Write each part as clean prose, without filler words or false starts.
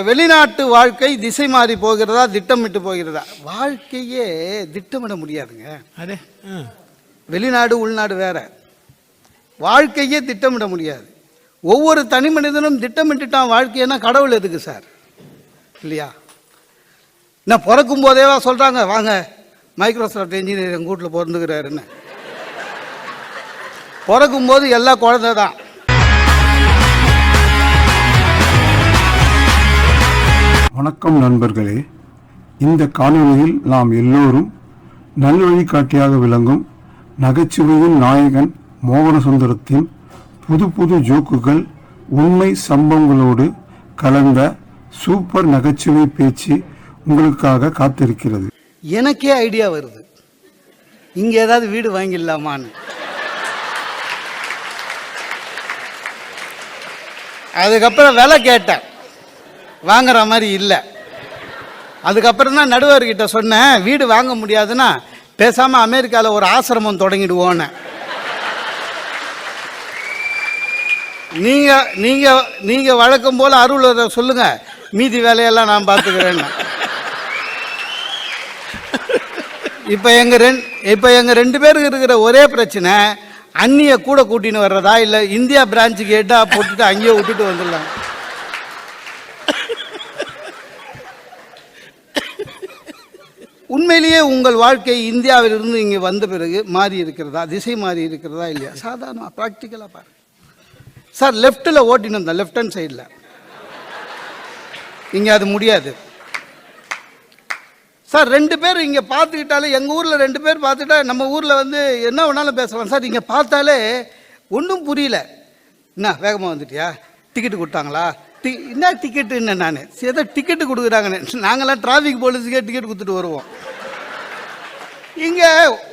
வெளிநாட்டு வாழ்க்கை திசை மாறி போகிறதா திட்டமிட்டு போகிறதா? வாழ்க்கையே திட்டமிட முடியாதுங்க. அதே வெளிநாடு உள்நாடு வேற. வாழ்க்கையே திட்டமிட முடியாது. ஒவ்வொரு தனி மனிதனும் திட்டமிட்டுட்டான் வாழ்க்கைன்னா கடவுள் எதுக்கு சார்? இல்லையா? நான் பிறக்கும் போதேவா சொல்கிறாங்க வாங்க மைக்ரோசாஃப்ட் இன்ஜினியர் எங்கள் வீட்டில் பிறந்துக்கிறாருன்னு. பிறக்கும் போது எல்லா குழந்தை தான். வணக்கம் நண்பர்களே, இந்த காணொலியில் நாம் எல்லோரும் நல்வழிகாட்டியாக விளங்கும் நகைச்சுவையின் நாயகன் மோகனசுந்தரத்தின் புது புது ஜோக்குகள், உண்மை சம்பவங்களோடு கலந்த சூப்பர் நகைச்சுவை பேச்சு உங்களுக்காக காத்திருக்கிறது. எனக்கே ஐடியா வருது, இங்கே ஏதாவது வீடு வாங்கிடலாமான்னு. அதுக்கப்புறம் விலை கேட்டேன், வாங்குற மாதிரி இல்லை. அதுக்கப்புறம் தான் நடுவர்கிட்ட சொன்னேன், வீடு வாங்க முடியாதுன்னா பேசாமல் அமெரிக்காவில் ஒரு ஆசிரமம் தொடங்கிடுவோன்னு. நீங்கள் வழக்கம் போல் அருள் சொல்லுங்கள், மீதி வேலையெல்லாம் நான் பார்த்துக்கிறேன்னு. இப்போ எங்கள் ரெண்டு பேருக்கு இருக்கிற ஒரே பிரச்சனை, அண்ணியை கூட கூட்டின்னு வர்றதா இல்லை இந்தியா பிரான்ச்சுக்கு ஹெட்டாக போட்டுட்டு அங்கேயே விட்டுட்டு வந்துடலாம். உண்மையிலேயே உங்கள் வாழ்க்கை இந்தியாவிலிருந்து இங்கே வந்த பிறகு மாறி இருக்கிறதா, திசை மாறி இருக்கிறதா இல்லையா? சாதாரண ப்ராக்டிக்கலாக பாருங்க சார். லெஃப்ட்டில் ஓட்டின்னு வந்தேன், லெஃப்ட் ஹேண்ட் சைடில். இங்கே அது முடியாது சார். ரெண்டு பேர் இங்கே பார்த்துக்கிட்டாலே, எங்கள் ஊரில் ரெண்டு பேர் பார்த்துட்டா நம்ம ஊரில் வந்து என்ன வேணாலும் பேசலாம் சார். இங்கே பார்த்தாலே ஒன்றும் புரியல. என்ன வேகமாக வந்துட்டியா, டிக்கெட்டு கொடுத்தாங்களா, என்ன டிக்கெட்டுன்னு? நான் ஏதோ டிக்கெட்டு கொடுக்குறாங்கன்னு. நாங்களாம் டிராஃபிக் போலீஸுக்கே டிக்கெட் கொடுத்துட்டு வருவோம். இங்கே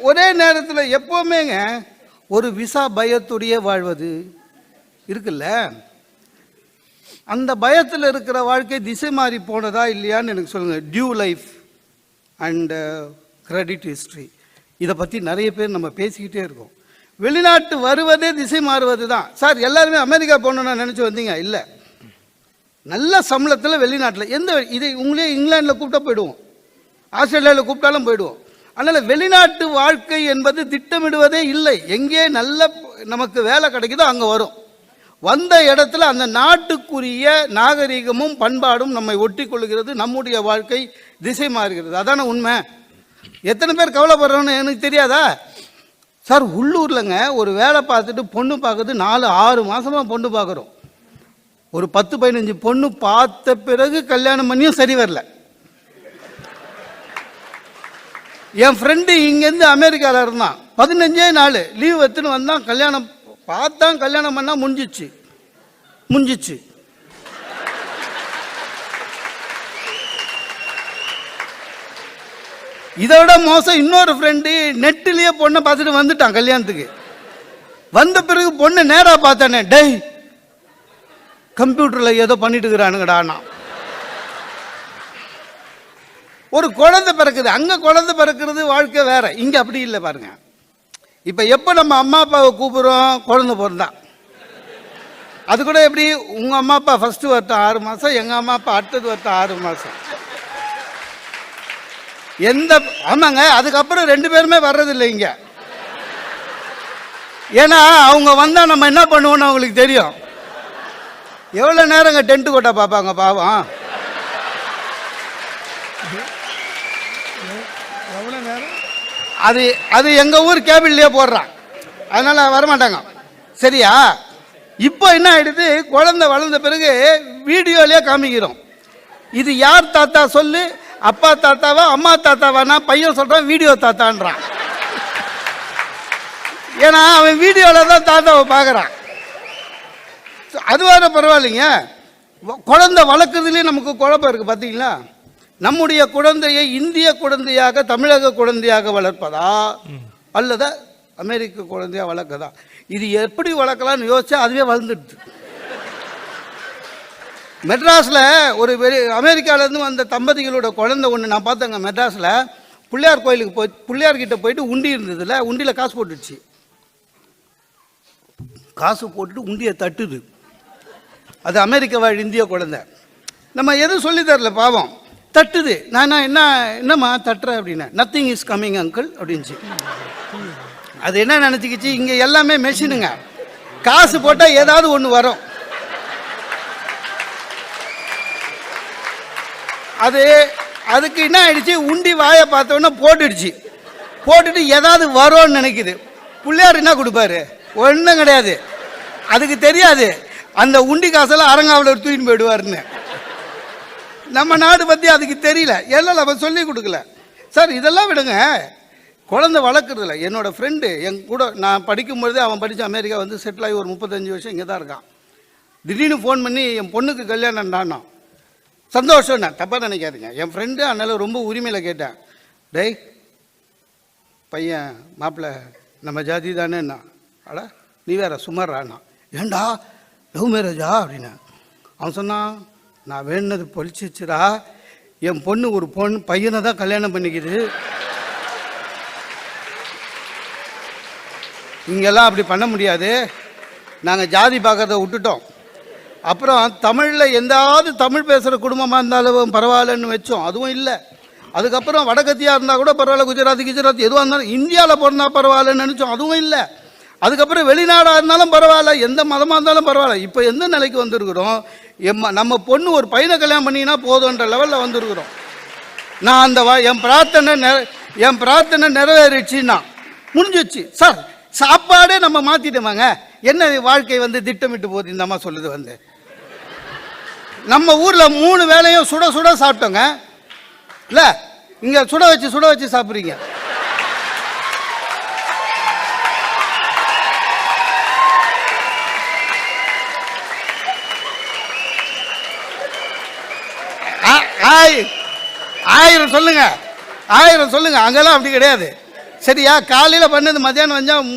ஒரே நேரத்தில் எப்போவுமேங்க ஒரு விசா பயத்துடைய வாழ்வது இருக்குல்ல, அந்த பயத்தில் இருக்கிற வாழ்க்கை திசை மாறி போனதா இல்லையான்னு எனக்கு சொல்லுங்கள். Due life and credit history, இதை பற்றி நிறைய பேர் நம்ம பேசிக்கிட்டே இருக்கோம். வெளிநாட்டு வருவதே திசை மாறுவது தான் சார். எல்லாருமே அமெரிக்கா போகணுன்னு நினச்சி வந்தீங்க? இல்லை, நல்ல சம்பளத்தில் வெளிநாட்டில் இதை உங்களே இங்கிலாண்டில் கூப்பிட்டா போயிடுவோம், ஆஸ்திரேலியாவில் கூப்பிட்டாலும் போயிடுவோம். அதனால் வெளிநாட்டு வாழ்க்கை என்பது திட்டமிடுவதே இல்லை. எங்கே நல்ல நமக்கு வேலை கிடைக்குதோ அங்கே வரும். வந்த இடத்துல அந்த நாட்டுக்குரிய நாகரிகமும் பண்பாடும் நம்மை ஒட்டி கொள்கிறது. நம்முடைய வாழ்க்கை திசை மாறுகிறது. அதான உண்மை. எத்தனை பேர் கவலைப்படுறோன்னு எனக்கு தெரியாதா சார்? உள்ளூர்லங்க ஒரு வேலை பார்த்துட்டு பொண்ணு பார்க்குறது 4-6 மாதமாக பொண்ணு பார்க்குறோம். ஒரு 10-15 பொண்ணு பார்த்த பிறகு கல்யாணம் பண்ணியும் சரி வரல. என் ஃப்ரெண்டு இங்கேருந்து அமெரிக்காவில் இருந்தான், 15 நாள் லீவ் எடுத்துன்னு வந்தான். கல்யாணம் பார்த்தான், கல்யாணம் பண்ணால் முடிஞ்சிச்சு. இதோட மோசம் இன்னொரு ஃப்ரெண்டு நெட்டிலேயே பொண்ணை பார்த்துட்டு வந்துட்டான் கல்யாணத்துக்கு. வந்த பிறகு பொண்ணை நேராக பார்த்தானே, டேய் கம்ப்யூட்டரில் ஏதோ பண்ணிட்டு இருக்கிறானுங்கடானா. ஒரு குழந்தை பிறக்குது, அங்கே குழந்தை பிறக்கிறது வாழ்க்கை வேற, இங்கே அப்படி இல்லை பாருங்க. இப்போ எப்போ நம்ம அம்மா அப்பாவை கூப்பிடுறோம், குழந்தை பிறந்தா. அது கூட எப்படி, உங்கள் அம்மா அப்பா ஃபஸ்ட்டு வரட்டும் 6 மாதம், எங்கள் அம்மா அப்பா அடுத்தது வரட்டும் 6 மாதம். ஆமாங்க, அதுக்கப்புறம் 2 பேருமே வர்றதில்லை இங்கே. ஏன்னா அவங்க வந்தால் நம்ம என்ன பண்ணுவோன்னு அவங்களுக்கு தெரியும். எவ்வளோ நேரங்க டென்ட்டு கொட்டா பார்ப்பாங்க பாவம். எவ்வளோ நேரம் அது எங்கள் ஊர் கேபிள்லேயே போடுறான், அதனால் வரமாட்டாங்க. சரியா? இப்போ என்ன ஆகிடுது, குழந்தை வளர்ந்த பிறகு வீடியோலேயே காமிக்கிறோம். இது யார் தாத்தா சொல்லு, அப்பா தாத்தாவா அம்மா தாத்தாவானா? பையன் சொல்கிறான் வீடியோ தாத்தான்றான். ஏன்னா அவன் வீடியோவில் தான் தாத்தாவை பார்க்குறான். அதுவாக பரவாயில்லைங்க, குழந்தை வளர்க்குறதுலேயே நமக்கு குழப்பம் இருக்குது பார்த்தீங்களா? நம்முடைய குழந்தையை இந்திய குழந்தையாக தமிழக குழந்தையாக வளர்ப்பதா அல்லது அமெரிக்க குழந்தையாக வளர்க்கதா? இது எப்படி வளர்க்கலான்னு யோசிச்சா அதுவே வளர்ந்துடுது. மெட்ராஸில் ஒரு அமெரிக்காவிலேருந்து வந்த தம்பதிகளோட குழந்தை ஒன்று நான் பார்த்தேங்க. மெட்ராஸில் பிள்ளையார் கோயிலுக்கு பிள்ளையார்கிட்ட போயிட்டு உண்டி இருந்ததில்ல, உண்டியில் காசு போட்டுடுச்சு. காசு போட்டுட்டு உண்டியை தட்டுது. அது அமெரிக்க வாழ் இந்திய குழந்தை. நம்ம எதுவும் சொல்லி தரல பாவம். தட்டுது. நான் என்னம்மா தட்டுற அப்படின்னா, நத்திங் இஸ் கம்மிங் அங்கிள் அப்படின்ச்சு. அது என்ன நினச்சிக்கிச்சு, இங்கே எல்லாமே மெஷினுங்க, காசு போட்டால் ஏதாவது ஒன்று வரும். அதுக்கு என்ன ஆயிடுச்சு, உண்டி வாயை பார்த்தோன்னா போட்டுடுச்சு. போட்டுட்டு ஏதாவது வரும்னு நினைக்குது. பிள்ளையார் என்ன கொடுப்பாரு, ஒன்றும் கிடையாது. அதுக்கு தெரியாது அந்த உண்டி காசெல்லாம் அரங்காவில் தூக்கின்னு போயிடுவாருன்னு. நம்ம நாடு பற்றி அதுக்கு தெரியல, எல்லாம் நம்ம சொல்லி கொடுக்கல. சார் இதெல்லாம் விடுங்க, குழந்தை வளர்க்குறதில்ல. என்னோட ஃப்ரெண்டு என் கூட நான் படிக்கும்பொழுது அவன் படித்து அமெரிக்கா வந்து செட்டில் ஆகி ஒரு 35 வருஷம் இங்கே தான் இருக்கான். திடீர்னு ஃபோன் பண்ணி என் பொண்ணுக்கு கல்யாணம்டான்னா, சந்தோஷம், நான் தப்பாக நினைக்காதுங்க. என் ஃப்ரெண்டு அதனால் ரொம்ப உரிமையில் கேட்டேன், டேய் பையன் மாப்பிள்ளை நம்ம ஜாதி தானேண்ணா. அட நீ வேற சுமாராண்ணா. ஏண்டா லவ் மேரேஜா அப்படின்னா. அவன் சொன்னான், நான் வேணுனது பொழிச்சிச்சுடா, என் பொண்ணு ஒரு பையனை தான் கல்யாணம் பண்ணிக்குது. இங்கெல்லாம் அப்படி பண்ண முடியாது, நாங்கள் ஜாதி பார்க்கறத விட்டுட்டோம். அப்புறம் தமிழில் எந்தாவது தமிழ் பேசுகிற குடும்பமாக இருந்தாலும் பரவாயில்லன்னு வச்சோம், அதுவும் இல்லை. அதுக்கப்புறம் வடக்கத்தியாக இருந்தால் கூட பரவாயில்ல, குஜராத் எதுவாக இருந்தாலும் இந்தியாவில் பிறந்தா பரவாயில்லன்னு நினச்சோம், அதுவும் இல்லை. அதுக்கப்புறம் வெளிநாடாக இருந்தாலும் பரவாயில்ல, எந்த மதமாக இருந்தாலும் பரவாயில்ல. இப்போ எந்த நிலைக்கு வந்திருக்கிறோம், நம்ம பொண்ணு ஒரு பையனை கல்யாணம் பண்ணினா போதுன்ற லெவலில் வந்திருக்கிறோம். நான் அந்த என் பிரார்த்தனை நிறைவேறிச்சுன்னா முடிஞ்சிச்சு சார். சாப்பாடே நம்ம மாற்றிட்டோமாங்க. என்ன வாழ்க்கை வந்து திட்டமிட்டு போகுது இந்த அம்மா சொல்லுது வந்து. நம்ம ஊரில் 3 வேளையும் சுட சுட சாப்பிட்டோங்க, இல்லை இங்கே சுட வச்சு சாப்பிட்றீங்க. ஆயிரம் சொல்லுங்க, அங்கெல்லாம் அப்படி கிடையாது. சரியா, காலையில் பண்ணது மத்தியானம் வந்தால்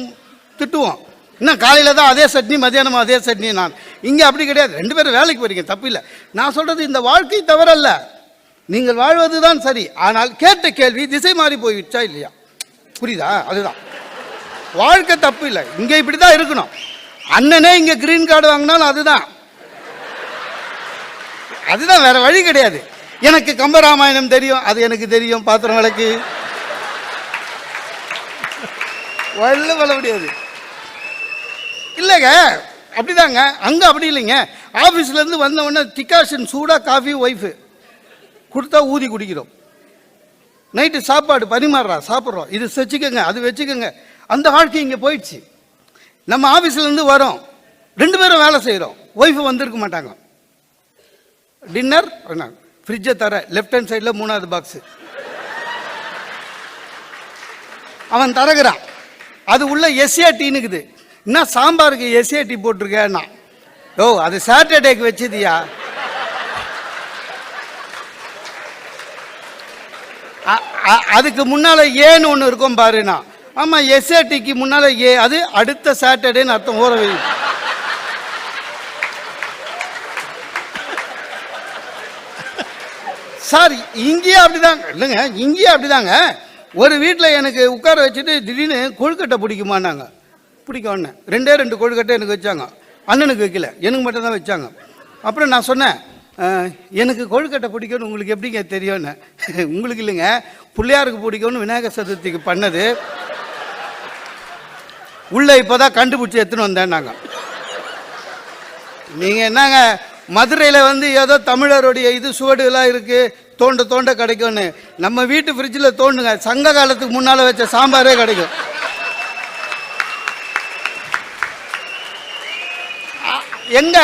திட்டுவோம். இன்னும் காலையில் தான் அதே சட்னி, மத்தியானமும் அதே சட்னி. நான் இங்கே அப்படி கிடையாது, 2 பேரும் வேலைக்கு போறீங்க, தப்பு இல்லை. நான் சொல்கிறது இந்த வாழ்க்கை தவறல்ல, நீங்கள் வாழ்வது தான் சரி. ஆனால் கேட்ட கேள்வி திசை மாறி போயிடுச்சா இல்லையா, புரியுதா? அதுதான் வாழ்க்கை, தப்பு இல்லை. இங்கே இப்படி தான் இருக்கணும். அண்ணனே இங்கே கிரீன் கார்டு வாங்கினாலும் அதுதான் வேற வழி கிடையாது. எனக்கு கம்பராமாயணம் தெரியும், அது எனக்கு தெரியும், பாத்திரம் விளக்கு வல்ல முடியாது இல்லைங்க. அப்படிதாங்க, அங்கே அப்படி இல்லைங்க. ஆஃபீஸ்லேருந்து வந்த உடனே டிகாஷன் சூடாக காஃபி ஒய்ஃபு கொடுத்தா ஊதி குடிக்கிறோம். நைட்டு சாப்பாடு பரிமாறுறா, சாப்பிட்றோம், இது வச்சுக்கோங்க அது வச்சுக்கோங்க. அந்த வாழ்க்கை இங்கே போயிடுச்சு. நம்ம ஆஃபீஸ்லேருந்து வரோம், 2 பேரும் வேலை செய்கிறோம், ஒய்ஃபு வந்திருக்க மாட்டாங்க. டின்னர் ஃப்ரிட்ஜை தர லெஃப்ட் ஹேண்ட் சைடில் 3வது பாக்ஸு அவன் தரகுறான். அது உள்ள எஸ்ஏடின்னுக்குது. என்ன சாம்பாருக்கு எஸ்ஏடி போட்டிருக்கேன்னா, ஓ அது சாட்டர்டேக்கு வச்சதியா. அதுக்கு முன்னால ஏன்னு ஒன்று இருக்கும் பாருண்ணா. ஆமாம், எஸ்ஏடிக்கு முன்னால ஏ, அது அடுத்த சாட்டர்டேன்னு அர்த்தம். ஊற வை. சார் இங்கேயே அப்படிதாங்க. இல்லைங்க, இங்கேயே அப்படிதாங்க. ஒரு வீட்டில் எனக்கு உட்கார வச்சுட்டு திடீர்னு கொழுக்கட்டை பிடிக்குமான்னாங்க. பிடிக்கும்னு 2 கொழுக்கட்டை எனக்கு வச்சாங்க. அண்ணனுக்கு வைக்கல, எனக்கு மட்டும் தான் வச்சாங்க. அப்புறம் நான் சொன்னேன், எனக்கு கொழுக்கட்டை பிடிக்கும்னு உங்களுக்கு எப்படிங்க தெரியும்னு. உங்களுக்கு இல்லைங்க, பிள்ளையாருக்கு பிடிக்கும்னு விநாயகர் சதுர்த்திக்கு பண்ணது உள்ள இப்போதான் கண்டுபிடிச்சி எடுத்துன்னு வந்தேன். நாங்கள் நீங்கள் என்னங்க மதுரையில் வந்து ஏதோ தமிழருடைய இது சுவடுகளாக இருக்குது, தோண்ட கிடைக்கும்னு. நம்ம வீட்டு ஃப்ரிட்ஜில் தோண்டுங்க, சங்க காலத்துக்கு முன்னால் வச்ச சாம்பாரே கிடைக்கும். எங்க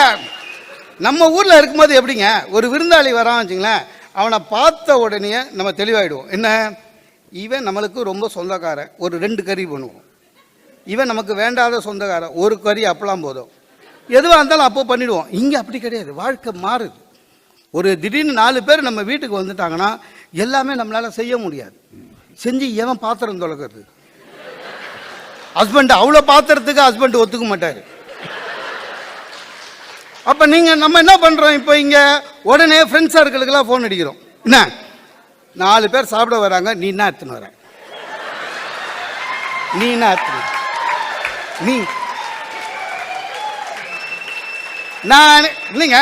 நம்ம ஊரில் இருக்கும்போது எப்படிங்க, ஒரு விருந்தாளி வரான் வச்சுங்களேன், அவனை பார்த்த உடனே நம்ம தெளிவாயிடுவோம். என்ன, இவன் நம்மளுக்கு ரொம்ப சொந்தக்காரன், ஒரு 2 கறி பண்ணுவோம். இவன் நமக்கு வேண்டாத சொந்தக்காரன், ஒரு கறி அப்பலாம் போதும். எதுவாக இருந்தாலும் அப்போ பண்ணிடுவோம். இங்கே அப்படி கிடையாது, வாழ்க்கை மாறுது. ஒரு திடீர்னு 4 பேர் நம்ம வீட்டுக்கு வந்துட்டாங்கன்னா எல்லாமே நம்மளால் செய்ய முடியாது. செஞ்சு எவன் பாத்திரம் தொலைக்கிறது? ஹஸ்பண்ட் அவ்வளோ பாத்திரத்துக்கு ஹஸ்பண்ட் ஒத்துக்க மாட்டார். அப்போ நம்ம என்ன பண்ணுறோம், இப்போ இங்கே உடனே ஃப்ரெண்ட்ஸ் சர்க்கிளுக்கெல்லாம் ஃபோன் அடிக்கிறோம். என்ன 4 பேர் சாப்பிட வராங்க, நீ என்ன எடுத்துன்னு வர, நீ என்ன எடுத்துன்னு, நீ நான் இல்லைங்க.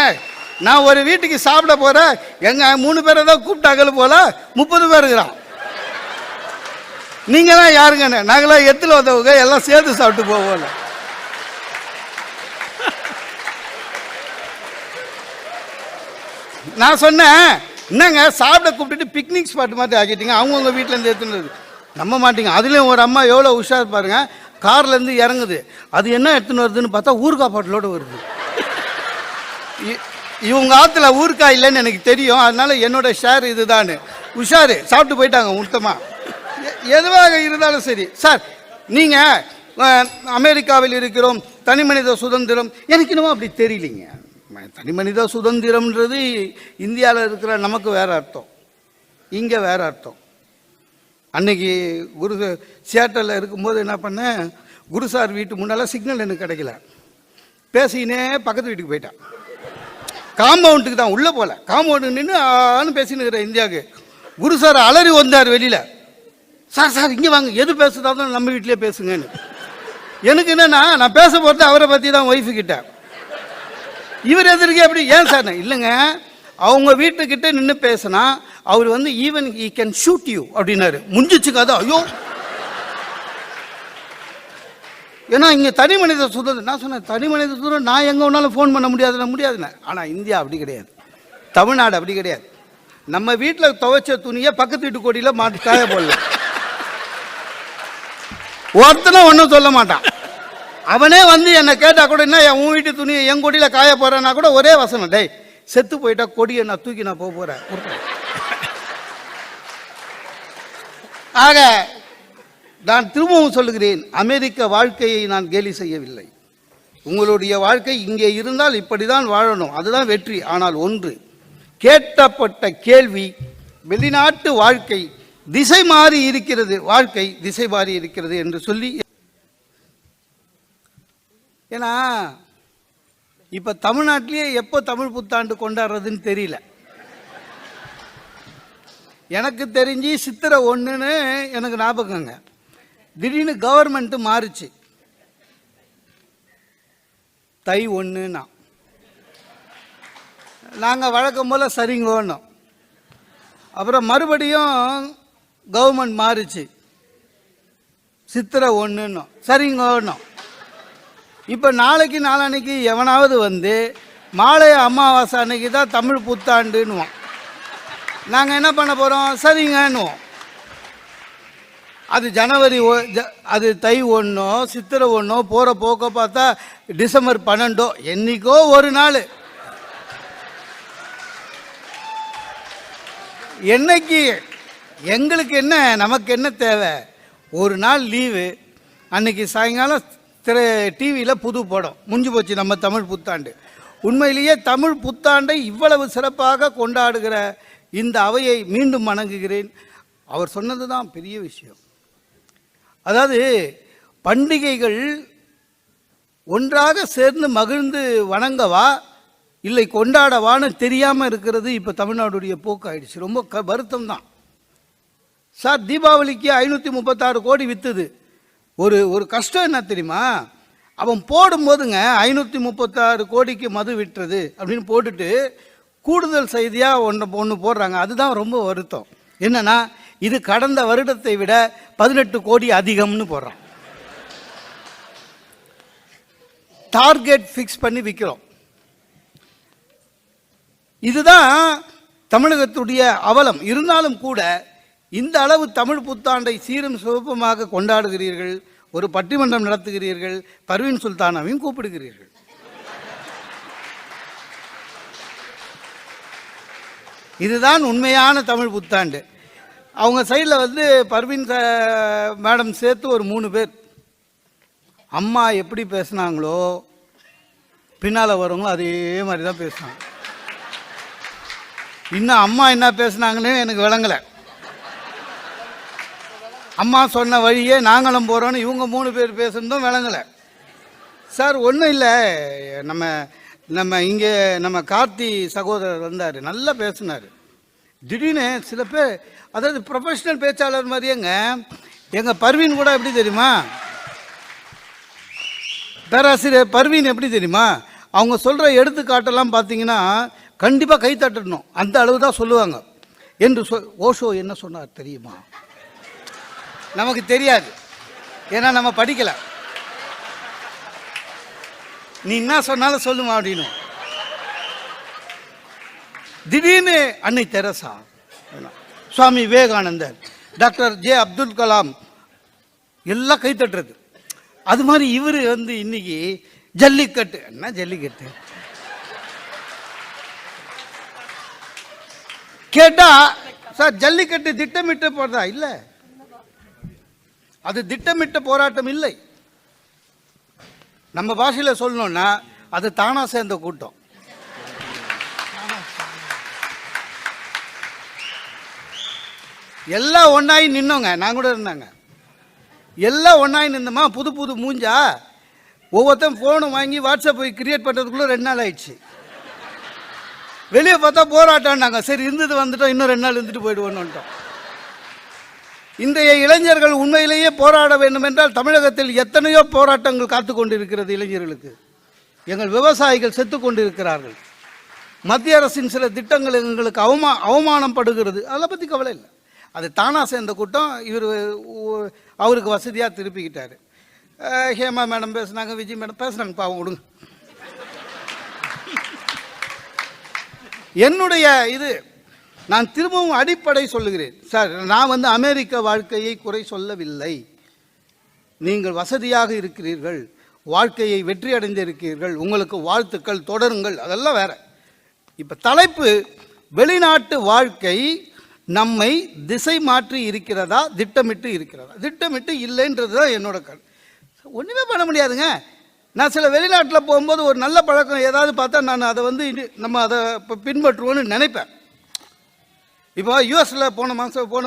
நான் ஒரு வீட்டுக்கு சாப்பிட போகிறேன், எங்கள் 3 பேரை தான் கூப்பிட்டாங்கன்னு போல 30 பேர் இருக்கிறான். நீங்களாம் யாருங்கண்ணே? நாங்களாம் எத்தில் வந்தவங்க, எல்லாம் சேர்ந்து சாப்பிட்டு போவோம். நான் சொன்னேன், என்னங்க சாப்பிட கூப்பிட்டுட்டு பிக்னிக் ஸ்பாட் மாதிரி ஆக்கிட்டீங்க, அவங்கவுங்க வீட்டிலேருந்து எடுத்துன்னு நம்ப மாட்டீங்க. அதுலேயும் ஒரு அம்மா எவ்வளோ உஷார் பாருங்க, கார்லேருந்து இறங்குது, அது என்ன எடுத்துன்னு வருதுன்னு பார்த்தா ஊறுகாய் பாட்டிலோடு வருது. இவங்க ஆற்றுல ஊறுகாய் இல்லைன்னு எனக்கு தெரியும், அதனால என்னோட ஷேர் இதுதான். உஷாரு சாப்பிட்டு போயிட்டாங்க மொத்தமாக. எதுவாக இருந்தாலும் சரி சார், நீங்கள் அமெரிக்காவில் இருக்கிறோம், தனி மனித சுதந்திரம், எனக்கு இன்னமும் அப்படி தெரியலிங்க. தனி மனித சுதந்திரம்ன்றது இந்தியாவில் இருக்கிற நமக்கு வேற அர்த்தம், இங்கே வேற அர்த்தம். அன்னைக்கு குரு சியாட்டலில் இருக்கும்போது என்ன பண்ணேன், குரு சார் வீட்டு முன்னால் சிக்னல் எனக்கு கிடைக்கல, பேசினே பக்கத்து வீட்டுக்கு போயிட்டான். காம்பவுண்டுக்கு தான் உள்ளே போகல, காம்பவுண்டுக்கு நின்று ஆன்னு பேசின்னு இருக்கிற இந்தியாவுக்கு. குரு சார் அலறி வந்தார் வெளியில், சார் சார் இங்கே வாங்க, எது பேசுதாலும் நம்ம வீட்டிலே பேசுங்கன்னு. எனக்கு என்னன்னா, நான் பேச போகிறது அவரை பற்றி தான், ஒய்ஃபு கிட்ட. இவர் எதிர்க்கே அப்படி, ஏன் சார்? இல்லைங்க, அவங்க வீட்டுக்கிட்ட நின்று பேசினா அவர் வந்து even E can shoot you அப்படின்னாரு. முடிஞ்சிச்சு கதை. ஐயோ, ஏன்னா இங்கே தனி மனித சுதந்திரம். நான் சொன்னேன், தனி மனித சுதந்திரம் நான் எங்கே வேணாலும் ஃபோன் பண்ண முடியாதுண்ணே. ஆனால் இந்தியா அப்படி கிடையாது, தமிழ்நாடு அப்படி கிடையாது. நம்ம வீட்டில் துவைச்ச துணியை பக்கத்து வீட்டு கொடியில் மாட்டி காய போடலாம், ஒருத்தனும் ஒன்றும் சொல்ல மாட்டான். அவனே வந்து என்னை கேட்டால் கூட, என்ன உன் வீட்டு துணியை என் கொடியில் காய போகிறேன்னா கூட ஒரே வசனம், டேய் செத்து போயிட்டா கொடியை நான் தூக்கி நான் போக போகிறேன். ஆக நான் திரும்பவும் சொல்லுகிறேன், அமெரிக்க வாழ்க்கையை நான் கேலி செய்யவில்லை. உங்களுடைய வாழ்க்கை இங்கே இருந்தால் இப்படிதான் வாழணும், அதுதான் வெற்றி. ஆனால் ஒன்று, கேட்கப்பட்ட கேள்வி, வெளிநாட்டு வாழ்க்கை திசை மாறி இருக்கிறது, வாழ்க்கை திசை மாறி இருக்கிறது என்று சொல்லி. ஏன்னா இப்போ தமிழ்நாட்டிலேயே எப்போ தமிழ் புத்தாண்டு கொண்டாடுறதுன்னு தெரியல. எனக்கு தெரிஞ்சு சித்திரை 1ன்னு எனக்கு ஞாபகங்க. திடீர்னு கவர்மெண்ட்டு மாறுச்சு, தை 1ன்னா. நாங்கள் வழக்கம் போல் சரிங்கோன்னோம். அப்புறம் மறுபடியும் கவர்மெண்ட் மாறுச்சு, சித்திரை 1ன்னோம், சரிங்கோன்னோம். இப்போ நாளைக்கு நாளன்னைக்கு எவனாவது வந்து மாலை அமாவாசை அன்னைக்கு தான் தமிழ் புத்தாண்டுன்னுவோம். நாங்கள் என்ன பண்ண போகிறோம், சரிங்கன்னுவோம். அது ஜனவரி அது தை 1 சித்திரை 1 போகிற போக்க பார்த்தா டிசம்பர் 12 என்னைக்கோ ஒரு நாள். என்னைக்கு எங்களுக்கு என்ன, நமக்கு என்ன தேவை, ஒரு நாள் லீவு, அன்னைக்கு சாயங்காலம் டிவியில் புது படம், முடிஞ்சு போச்சு நம்ம தமிழ் புத்தாண்டு. உண்மையிலேயே தமிழ் புத்தாண்டை இவ்வளவு சிறப்பாக கொண்டாடுகிற இந்த அவையை மீண்டும் வணங்குகிறேன். அவர் சொன்னது தான் பெரிய விஷயம். அதாவது பண்டிகைகள் ஒன்றாக சேர்ந்து மகிழ்ந்து வணங்கவா இல்லை கொண்டாடவான்னு தெரியாமல் இருக்கிறது இப்போ தமிழ்நாடுடைய போக்கு ஆயிடுச்சு. ரொம்ப வருத்தம் தான் சார். தீபாவளிக்கு 536 கோடி விற்றுது. ஒரு கஷ்டம் என்ன தெரியுமா, அவன் போடும்போதுங்க 536 கோடிக்கு மது விட்டுறது அப்படின்னு போட்டுட்டு கூடுதல் செய்தியாக ஒன்று போடுறாங்க. அதுதான் ரொம்ப வருத்தம். என்னன்னா, இது கடந்த வருடத்தை விட 18 கோடி அதிகம்னு போடுறான். டார்கெட் ஃபிக்ஸ் பண்ணி விற்கிறோம். இதுதான் தமிழகத்துடைய அவலம். இருந்தாலும் கூட இந்த அளவு தமிழ் புத்தாண்டை சீரும் சிவப்புமாக கொண்டாடுகிறீர்கள், ஒரு பட்டிமன்றம் நடத்துகிறீர்கள், பர்வீன் சுல்தானாவையும் கூப்பிடுகிறீர்கள். இதுதான் உண்மையான தமிழ் புத்தாண்டு. அவங்க சைடில் வந்து பர்வீன் மேடம் சேர்த்து ஒரு 3 பேர். அம்மா எப்படி பேசுனாங்களோ பின்னால் வரவங்களும் அதே மாதிரி தான் பேசுனாங்க. இன்னும் அம்மா என்ன பேசுனாங்கன்னு எனக்கு விளங்கலை. அம்மா சொன்ன வழியே நாங்களும் போகிறோன்னு இவங்க 3 பேர் பேசுனதும் விளங்கலை. சார் ஒன்றும் இல்லை, நம்ம இங்கே நம்ம கார்த்தி சகோதரர் வந்தார், நல்லா பேசினார். திடீர்னு சில பேர், அதாவது ப்ரொஃபஷனல் பேச்சாளர் மாதிரியேங்க. எங்கள் பர்வீன் கூட எப்படி தெரியுமா, பேராசிரியர் பர்வீன் எப்படி தெரியுமா, அவங்க சொல்கிற எடுத்துக்காட்டெல்லாம் பார்த்தீங்கன்னா கண்டிப்பாக கை தட்டணும், அந்த அளவு தான் சொல்லுவாங்க என்று ஓஷோ என்ன சொன்னார் தெரியுமா? நமக்கு தெரியாது, ஏன்னா நம்ம படிக்கல. நீ என்ன சொன்னாலும் சொல்லுமா அப்படின்னு. திடீர்னு அன்னை தெரசா, சுவாமி விவேகானந்தர், டாக்டர் ஜே அப்துல் கலாம் எல்லாம் கை தட்டுறது. அது மாதிரி இவர் வந்து இன்னைக்கு ஜல்லிக்கட்டு. என்ன ஜல்லிக்கட்டு கேட்டா, சார் ஜல்லிக்கட்டு திட்டமிட்ட போறதா? இல்ல, அது திட்டமிட்ட போராட்டம் இல்லை. நம்ம பாஷையில சொல்லணும்னா அது தானா சேர்ந்த கூட்டம். எல்லாம் ஒன்னாயி நின்னோங்க, நான் கூட இருந்தாங்க. எல்லாம் ஒன்னாயி நின்னோமா, புது புது மூஞ்சா, ஒவ்வொருத்தரும் ஃபோனு வாங்கி வாட்ஸ்அப் போய் கிரியேட் பண்ணுறதுக்குள்ளே 2 நாள் ஆயிடுச்சு. வெளியே பார்த்தா போராட்டம்னாங்க. சரி இருந்தது வந்துட்டோம், இன்னும் 2 நாள் இருந்துட்டு போயிடுவோன்னுட்டோம். இன்றைய இளைஞர்கள் உண்மையிலேயே போராட வேண்டும் என்றால் தமிழகத்தில் எத்தனையோ போராட்டங்கள் காத்து கொண்டிருக்கிறது இளைஞர்களுக்கு. எங்கள் விவசாயிகள் செத்து கொண்டிருக்கிறார்கள். மத்திய அரசின் சில திட்டங்கள் எங்களுக்கு அவமானம் படுகிறது. அதை பற்றி கவலை இல்லை, அது தானா சேர்ந்த கூட்டம். இவர் அவருக்கு வசதியாக திருப்பிக்கிட்டாரு. ஹேமா மேடம் பேசுனாங்க, விஜய் மேடம் பேசுனாங்க, பாவம் விடுங்க. என்னுடைய இது நான் திரும்பவும் அடிப்படை சொல்லுகிறேன் சார். நான் வந்து அமெரிக்க வாழ்க்கையை குறை சொல்லவில்லை. நீங்கள் வசதியாக இருக்கிறீர்கள், வாழ்க்கையை வெற்றி அடைந்திருக்கிறீர்கள், உங்களுக்கு வாழ்த்துக்கள், தொடருங்கள், அதெல்லாம் வேற. இப்போ தலைப்பு வெளிநாட்டு வாழ்க்கை நம்மை திசை மாற்றி இருக்கிறதா, திட்டமிட்டு இருக்கிறதா? திட்டமிட்டு இல்லைன்றது தான் என்னோட கருத்து. ஒன்றுமே பண்ண முடியாதுங்க. நான் சில வெளிநாட்டில் போகும்போது ஒரு நல்ல பழக்கம் ஏதாவது பார்த்தா நான் அதை வந்து நம்ம அதை பின்பற்றுவோன்னு நினைப்பேன். இப்போ யூஎஸில் போன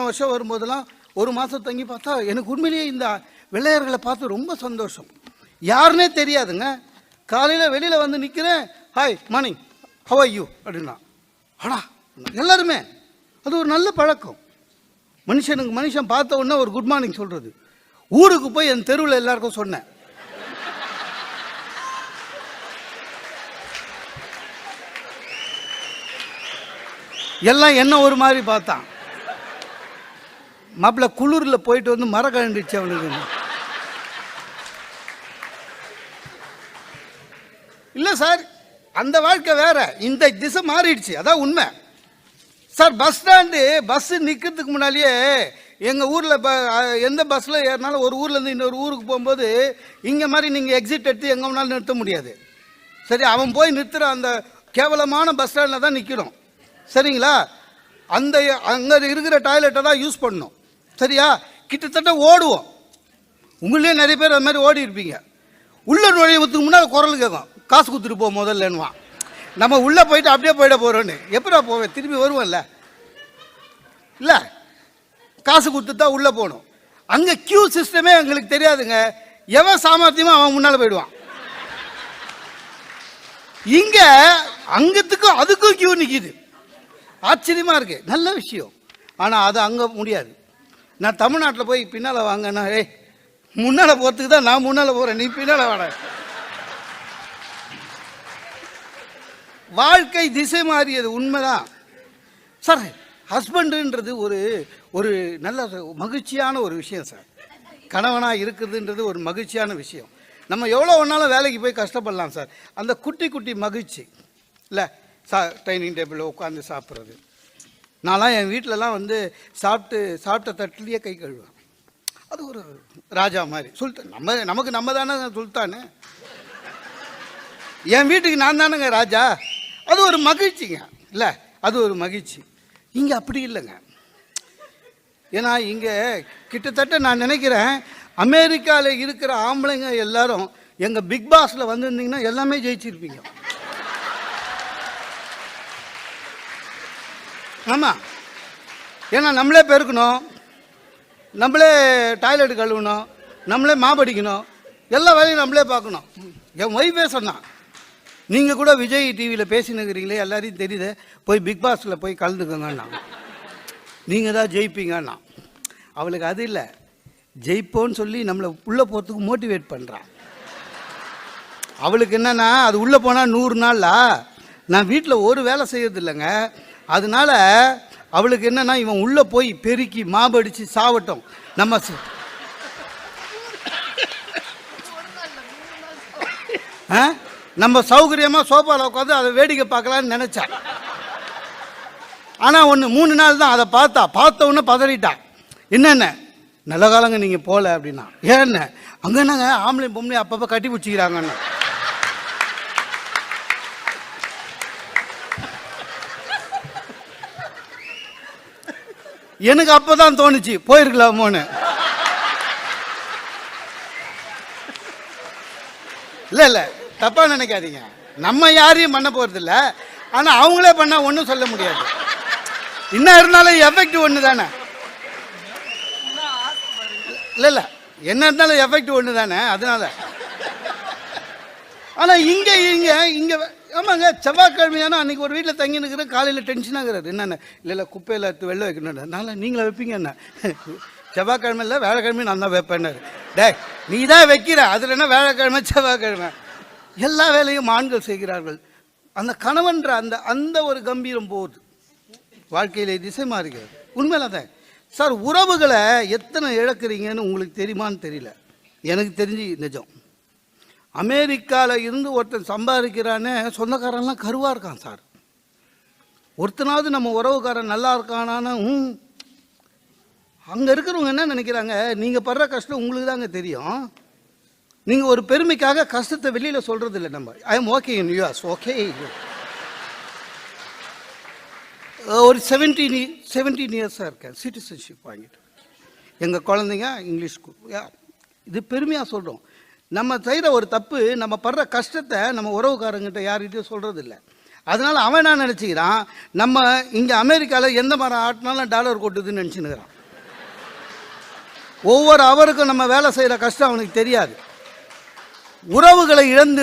வருஷம் வரும்போதெல்லாம் 1 மாதம் தங்கி பார்த்தா எனக்கு உண்மையிலேயே இந்த வெள்ளையர்களை பார்த்து ரொம்ப சந்தோஷம். யாருன்னே தெரியாதுங்க. காலையில் வெளியில் வந்து நிற்கிறேன், hi morning how are you அப்படின்னா, ஆடா எல்லாருமே. அது ஒரு நல்ல பழக்கம். மனுஷன் பார்த்த உடனே ஒரு குட் மார்னிங் சொல்கிறது. ஊருக்கு போய் என் தெருவில் எல்லாருக்கும் சொன்னேன். எல்லாம் என்ன ஒரு மாதிரி பார்த்தான். மாப்பிள்ள குளிரில் போயிட்டு வந்து மரம் கழண்டுச்சு அவனுக்கு. இல்லை சார், அந்த வாழ்க்கை வேற, இந்த திசை மாறிடுச்சு, அதான் உண்மை சார். பஸ் ஸ்டாண்டு பஸ்ஸு நிற்கிறதுக்கு முன்னாலேயே எங்கள் ஊரில் எந்த பஸ்ஸில் ஏறினாலும் ஒரு ஊர்லேருந்து இன்னொரு ஊருக்கு போகும்போது இங்கே மாதிரி நீங்கள் எக்ஸிட் எடுத்து எங்கே வேணாலும் நிறுத்த முடியாது. சரி, அவன் போய் நிறுத்துகிற அந்த கேவலமான பஸ் ஸ்டாண்டில் தான் நிற்கிறோம். சரிங்களா? அந்த அங்கே இருக்கிற டாய்லெட்டை தான் யூஸ் பண்ணணும். சரியா? கிட்டத்தட்ட ஓடுவோம். உங்களே நிறைய பேர் அது மாதிரி ஓடி இருப்பீங்க. உள்ள நுழைவுக்கு முன்னால் குரல் கேட்கும், காசு கொடுத்துட்டு போ முதல்லன்னுவான். நம்ம உள்ளே போயிட்டு அப்படியே போயிட போகிறோன்னு. எப்படா போவேன், திரும்பி வருவோம்ல. இல்லை, காசு கொடுத்து தான் உள்ளே போகணும். அங்கே கியூ சிஸ்டமே எங்களுக்கு தெரியாதுங்க. எவன் சாமர்த்தியமாக அவன் முன்னால் போயிடுவான். இங்கே அங்கத்துக்கும் அதுக்கும் கியூ நிற்கிது. ஆச்சரியமாக இருக்கு, நல்ல விஷயம். ஆனால் அது அங்கே முடியாது. நான் தமிழ்நாட்டில் போய் பின்னால் வாங்கன்னா, ஏய் முன்னால் போகிறதுக்கு தான் நான் முன்னால் போகிறேன், நீ பின்னால் வாட. வாழ்க்கை திசை மாறியது உண்மைதான் சார். ஹஸ்பண்டுன்றது ஒரு நல்ல மகிழ்ச்சியான ஒரு விஷயம் சார். கணவனாக இருக்கிறதுன்றது ஒரு மகிழ்ச்சியான விஷயம். நம்ம எவ்வளோ ஒன்றாலும் வேலைக்கு போய் கஷ்டப்படலாம் சார். அந்த குட்டி குட்டி மகிழ்ச்சி இல்லை, டைனிங் டேபிளில் உட்காந்து சாப்பிட்றது. நான்லாம் என் வீட்டிலலாம் வந்து சாப்பிட்ட தட்டிலேயே கை கழுவேன். அது ஒரு ராஜா மாதிரி. சுல்தான் நமக்கு தானே சுல்தானு. என் வீட்டுக்கு நான் தானேங்க ராஜா. அது ஒரு மகிழ்ச்சிங்க இல்லை, அது ஒரு மகிழ்ச்சி. இங்கே அப்படி இல்லைங்க. ஏன்னா இங்கே கிட்டத்தட்ட நான் நினைக்கிறேன் அமெரிக்காவில் இருக்கிற ஆம்பளைங்க எல்லாரும் எங்கள் பிக் பாஸில் வந்திருந்தீங்கன்னா எல்லாமே ஜெயிச்சிருப்பீங்க. ஆமாம், ஏன்னா நம்மளே பெருக்கணும், நம்மளே டாய்லெட் கழுவணும், நம்மளே மாபடிக்கணும், எல்லா வேலையும் நம்மளே பார்க்கணும். என் ஒய்ஃபே சொன்னான், நீங்கள் கூட விஜய் டிவியில் பேசினுக்கிறீங்களே எல்லாரையும் தெரியுது, போய் பிக் பாஸில் போய் கலந்துக்கோங்கண்ணா, நீங்கள் தான் ஜெயிப்பீங்கண்ணா. அவளுக்கு அது இல்லை, ஜெயிப்போன்னு சொல்லி நம்மளை உள்ளே போகிறதுக்கு மோட்டிவேட் பண்ணுறான். அவளுக்கு என்னன்னா அது உள்ளே போனால் 100 நாளா நான் வீட்டில் ஒரு வேலை செய்யறது இல்லைங்க. அதனால அவளுக்கு என்னன்னா, இவன் உள்ளே போய் பெருக்கி மாபடிச்சு சாவட்டும், நம்ம சௌகரியமாக சோஃபாவில் உட்காந்து அதை வேடிக்கை பார்க்கலான்னு நினச்சா. ஆனால் ஒன்று 3 நாள் தான் அதை பார்த்த உடனே பதறிட்டான். என்னென்ன நல்ல காலங்க நீங்கள் போகல அப்படின்னா. ஏன்ன அங்கே என்னங்க ஆம்பளை பொம்பளை அப்பப்போ கட்டி பிடிச்சிக்கிறாங்கன்னு. எனக்கு அப்பதான் தோணுச்சு போயிருக்கலாமோன்னு. இல்லை இல்லை, தப்பா நினைக்காதீங்க, நம்ம யாரையும் பண்ண போறது இல்லை. ஆனால் அவங்களே பண்ணா ஒன்றும் சொல்ல முடியாது. இன்னும் இருந்தாலும் எஃபெக்ட் ஒன்று தானே. இல்லை இல்லை, என்ன இருந்தாலும் எஃபெக்ட் ஒன்று தானே, அதனால. ஆனால் இங்கே இங்கே இங்கே ஆமாங்க, செவ்வாய்க்கிழமையான அன்றைக்கி ஒரு வீட்டில் தங்கி நிற்கிற, காலையில் டென்ஷனாகிறாரு. என்னென்ன இல்லை குப்பையில் எடுத்து வெளில வைக்கணும். அதனால் நீங்களே வைப்பீங்க என்ன? செவ்வாய்க்கிழமை இல்லை வேலைக்கிழமை நான் தான் வைப்பேன்னாரு. டே நீ தான் வைக்கிற, அதில் என்ன வேலைக்கிழமை செவ்வாய்க்கிழமை? எல்லா வேலையும் ஆண்கள் செய்கிறார்கள். அந்த கணவன்ற அந்த அந்த ஒரு கம்பீரம் போகுது, வாழ்க்கையிலே திசை மாறுகிறது. உண்மையில தான் சார். உறவுகளை எத்தனை இழக்கிறீங்கன்னு உங்களுக்கு தெரியுமான்னு தெரியல, எனக்கு தெரிஞ்சு நிஜம். அமெரிக்காவில் இருந்து ஒருத்தன் சம்பாதிக்கிறானே, சொந்தக்காரன்லாம் கருவாக இருக்கான் சார். ஒருத்தனாவது நம்ம உறவுக்காரன் நல்லா இருக்கானான்னு அங்கே இருக்கிறவங்க என்ன நினைக்கிறாங்க, நீங்கள் படுற கஷ்டம் உங்களுக்கு தாங்க தெரியும். நீங்கள் ஒரு பெருமைக்காக கஷ்டத்தை வெளியில் சொல்கிறது இல்லை. நம்ம I am okay in US, okay. ஒரு 17 இயர்ஸாக இருக்கேன், சிட்டிசன்ஷிப் வாங்கிட்டு. எங்கள் குழந்தைங்க இங்கிலீஷ் ஸ்கூல். இது பெருமையாக சொல்கிறோம். நம்ம செய்கிற ஒரு தப்பு, நம்ம படுற கஷ்டத்தை நம்ம உறவுக்காரங்கிட்ட யார்கிட்டையும் சொல்கிறது இல்லை. அதனால் அவன் என்ன நினச்சிக்கிறான், நம்ம இங்கே அமெரிக்காவில் எந்த மரம் ஆட்டினாலும் டாலர் கொட்டுதுன்னு நினச்சினுக்கிறான். ஒவ்வொரு அவருக்கும் நம்ம வேலை செய்கிற கஷ்டம் அவனுக்கு தெரியாது. உறவுகளை இழந்து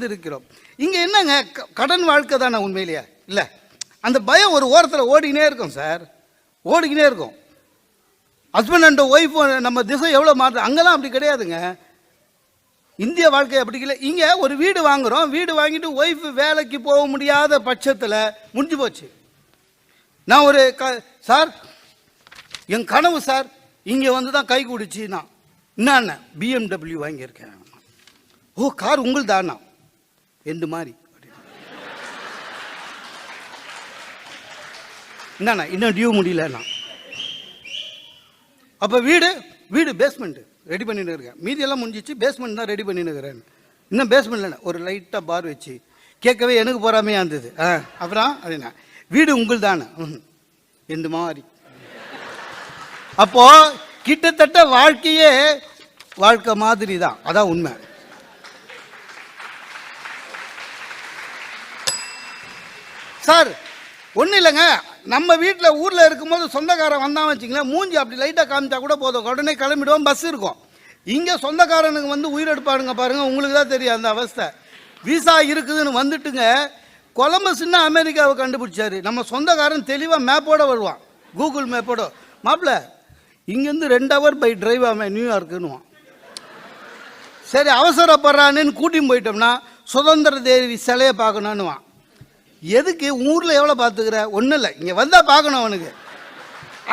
இருக்கிறோம். இங்கே என்னங்க, கடன் வாழ்க்கை தானே உண்மையிலேயே. இல்லை, அந்த பயம் ஒரு ஓரத்தில் ஓடிக்கினே இருக்கும் சார், ஓடிக்கினே இருக்கும். ஹஸ்பண்ட் அண்ட் ஒய்ஃப் நம்ம திசை எவ்வளோ மாற்று, அங்கெல்லாம் அப்படி கிடையாதுங்க. இந்திய வாழ்க்கை அப்படி இல்லை. இங்கே ஒரு வீடு வாங்குகிறோம், வீடு வாங்கிட்டு ஒய்ஃப் வேலைக்கு போக முடியாத பட்சத்தில் முடிஞ்சு போச்சு. நான் ஒரு சார், என் கனவு சார் இங்கே வந்து தான் கை குடிச்சு. நான் என்னண்ண BMW வாங்கியிருக்கேன். ஓ கார் உங்கள் தானா? எந்த மாதிரி என்னண்ணா இன்னும் டியூ முடியலண்ணா. அப்போ வீடு பேஸ்மெண்ட்டு ரெடி பண்ணிட்டு இருக்கேன், மீதியெல்லாம் முடிஞ்சிச்சு, பேஸ்மெண்ட் தான் ரெடி பண்ணிட்டு இருக்கிறேன். இன்னும் பேஸ்மெண்ட் இல்லைண்ணா, ஒரு லைட்டாக பார் வச்சு கேட்கவே எனக்கு போறாமையாக இருந்தது. அப்புறம் அதுண்ணா வீடு உங்கள் தானே எந்த மாதிரி. அப்போ கிட்டத்தட்ட வாழ்க்கையே வாழ்க்கை மாதிரி தான், அதான் உண்மை. சார் ஒன்றும் இல்லைங்க, நம்ம வீட்டில் ஊரில் இருக்கும்போது சொந்தக்காரன் வந்தான்னு வச்சிங்களேன், மூஞ்சி அப்படி லைட்டாக காமிச்சா கூட போதும், உடனே கிளம்பிடுவோம், பஸ் இருக்கும். இங்கே சொந்தக்காரனுக்கு வந்து உயிரெடுப்பாருங்க பாருங்கள், உங்களுக்கு தான் தெரியும் அந்த அவஸ்தை. விசா இருக்குதுன்னு வந்துட்டுங்க, கொலம்பஸ்ன்னா அமெரிக்காவை கண்டுபிடிச்சாரு. நம்ம சொந்தக்காரன் தெளிவாக மேப்போட வருவான், கூகுள் மேப்போட. மாப்பிள்ள இங்கேருந்து 2 ஹவர் பை டிரைவ் ஆமாம் நியூயார்க்குன்னுவான். சரி அவசரப்படுறான்னு கூட்டின்னு போயிட்டோம்னா சுதந்திர தேவி சிலையை பார்க்கணுன்னுவான். எதுக்கு ஊரில் எவ்வளோ பார்த்துக்கிற? ஒன்றும் இல்லை, இங்கே வந்தால் பார்க்கணும் அவனுக்கு.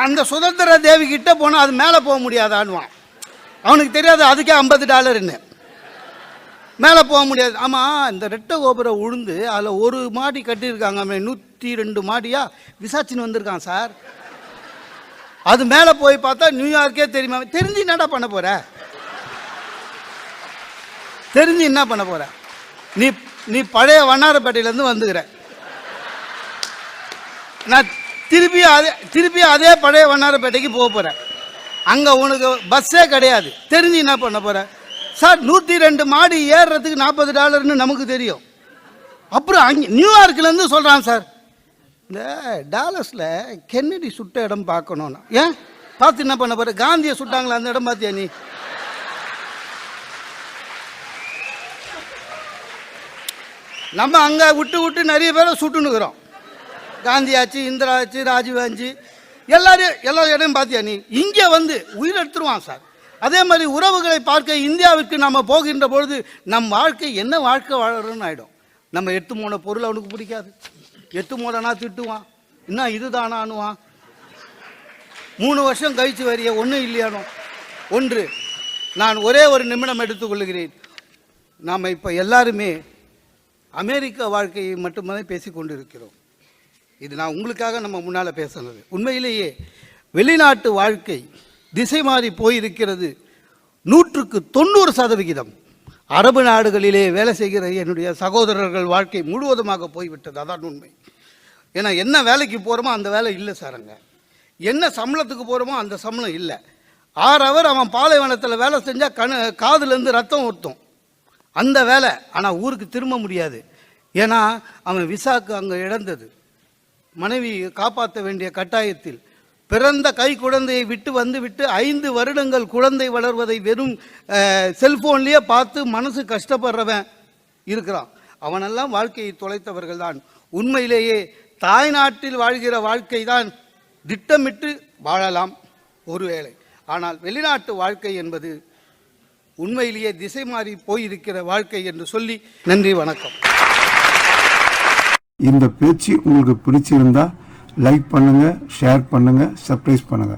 அந்த சுதந்திர தேவி கிட்டே போனால் அது மேலே போக முடியாதான்னுவான். அவனுக்கு தெரியாது அதுக்கே $50 மேலே போக முடியாது. ஆமாம், இந்த ரெட்டை கோபுரம் உழுந்து அதில் ஒரு மாடி கட்டியிருக்காங்க, 102 மாடியா விசாரிச்சுன்னு வந்திருக்கான் சார். அது மேலே போய் பார்த்தா நியூயார்க்கே தெரியுமா? தெரிஞ்சு என்னடா பண்ண போற? தெரிஞ்சு என்ன பண்ண போற? நீ பழைய வண்ணாரப்பேட்டையிலேருந்து வந்துக்கிற, நான் திருப்பி அதே பழைய வண்ணாரப்பேட்டைக்கு போக போகிறேன். அங்கே உனக்கு பஸ்ஸே கிடையாது. தெரிஞ்சு என்ன பண்ண போகிற? சார் 102 மாடி ஏறுறதுக்கு $40 நமக்கு தெரியும். அப்புறம் அங்கே நியூயார்க்லேருந்து சொல்கிறான் சார், இந்த டாலஸில் கென்னடி சுட்ட இடம் பார்க்கணும்னா. ஏன் பார்த்து என்ன பண்ண போகிற? காந்தியை சுட்டாங்களா அந்த இடம் பார்த்தியா நீ? நம்ம அங்கே விட்டு நிறைய பேரை சுட்டுனுக்குறோம். காந்தி ஆச்சு, இந்திரா ஆச்சு, ராஜீவ் ஆச்சு, எல்லா இடம் பார்த்தியா நீ? இங்கே வந்து உயிர் எடுத்துருவான் சார். அதே மாதிரி உறவுகளை பார்க்க இந்தியாவிற்கு நம்ம போகின்ற பொழுது நம் வாழ்க்கை என்ன வாழ்க்கை வாழறோன்னு ஆகிடும். நம்ம எடுத்து போன பொருள் அவனுக்கு பிடிக்காது. எடுத்து போனா திட்டுவான், இன்னும் இதுதானான்னுவான். 3 வருஷம் கழிச்சு வரிய ஒன்றும் இல்லையானோ. ஒன்று, நான் ஒரே ஒரு நிமிடம் எடுத்துக்கொள்கிறேன். நாம் இப்போ எல்லாருமே அமெரிக்க வாழ்க்கையை மட்டுமே பேசிக்கொண்டிருக்கிறோம். இது நான் உங்களுக்காக நம்ம முன்னால் பேசுனது. உண்மையிலேயே வெளிநாட்டு வாழ்க்கை திசை மாறி போயிருக்கிறது. 100க்கு 90% அரபு நாடுகளிலே வேலை செய்கிற என்னுடைய சகோதரர்கள் வாழ்க்கை முழுவதுமாக போய்விட்டது. அதான் உண்மை. ஏன்னா என்ன வேலைக்கு போகிறோமோ அந்த வேலை இல்லை சார். அங்கே என்ன சம்பளத்துக்கு போகிறோமோ அந்த சம்பளம் இல்லை. 6 ஹவர் அவன் பாலைவனத்தில் வேலை செஞ்சால் காதுலேருந்து ரத்தம் ஊற்றும் அந்த வேலை. ஆனால் ஊருக்கு திரும்ப முடியாது. ஏன்னா அவன் விசாக்கு அங்கே இழந்தது. மனைவி காப்பாற்ற வேண்டிய கட்டாயத்தில் பிறந்த கை குழந்தையை விட்டு 5 வருடங்கள் குழந்தை வளர்வதை வெறும் செல்போன்லேயே பார்த்து மனசு கஷ்டப்படுறவன் இருக்கிறான். அவனெல்லாம் வாழ்க்கையை தொலைத்தவர்கள் தான். உண்மையிலேயே தாய்நாட்டில் வாழ்கிற வாழ்க்கை தான் திட்டமிட்டு வாழலாம் ஒருவேளை. ஆனால் வெளிநாட்டு வாழ்க்கை என்பது உண்மையிலேயே திசை மாறி போயிருக்கிற வாழ்க்கை என்று சொல்லி நன்றி, வணக்கம். இந்த பேச்சு உங்களுக்கு பிடிச்சிருந்தா லைக் பண்ணுங்க, ஷேர் பண்ணுங்க, சப்ஸ்கிரைப் பண்ணுங்க.